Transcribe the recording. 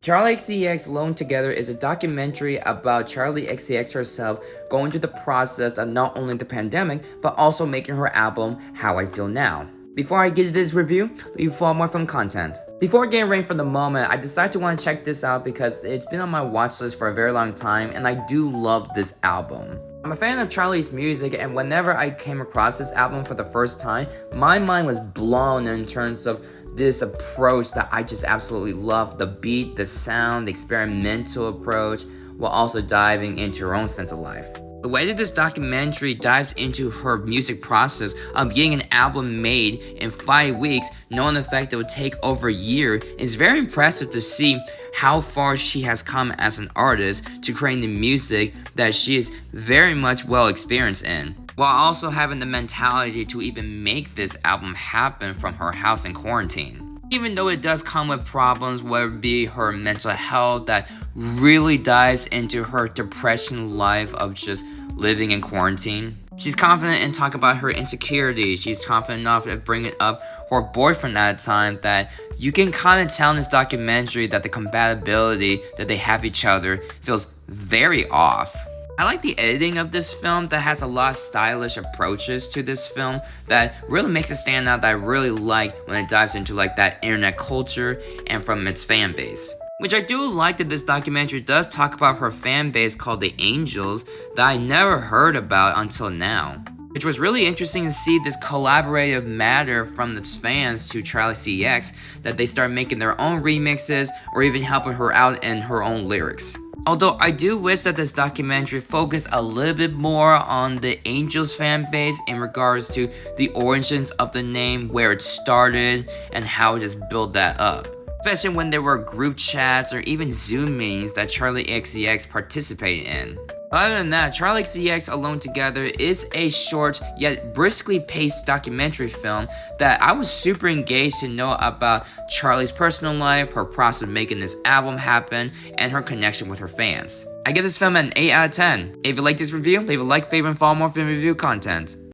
Charli XCX Alone Together is a documentary about Charli XCX herself going through the process of not only the pandemic, but also making her album How I Feel Now. Before I get to this review, leave for more fun content. Before getting ready for the moment, I decided to want to check this out because it's been on my watch list for a very long time and I do love this album. I'm a fan of Charli's music, and whenever I came across this album for the first time, my mind was blown in terms of this approach that I just absolutely love. The beat, the sound, the experimental approach, while also diving into her own sense of life. The way that this documentary dives into her music process of getting an album made in 5 weeks, knowing the fact that it would take over a year, is very impressive to see how far she has come as an artist to creating the music that she is very much well experienced in, while also having the mentality to even make this album happen from her house in quarantine. Even though it does come with problems, whether it be her mental health that really dives into her depression life of just living in quarantine. She's confident in talking about her insecurities. She's confident enough to bring it up her boyfriend at a time that you can kind of tell in this documentary that the compatibility that they have each other feels very off. I like the editing of this film that has a lot of stylish approaches to this film that really makes it stand out, that I really like when it dives into like that internet culture and from its fan base. Which I do like that this documentary does talk about her fan base called the Angels that I never heard about until now. Which was really interesting to see this collaborative matter from its fans to Charli XCX, that they start making their own remixes or even helping her out in her own lyrics. Although I do wish that this documentary focused a little bit more on the Angels fan base in regards to the origins of the name, where it started, and how it just built that up. Especially when there were group chats or even Zoom meetings that Charli XCX participated in. Other than that, Charli XCX Alone Together is a short yet briskly paced documentary film that I was super engaged to know about Charli's personal life, her process of making this album happen, and her connection with her fans. I give this film an 8 out of 10. If you like this review, leave a like, favorite, and follow more film review content.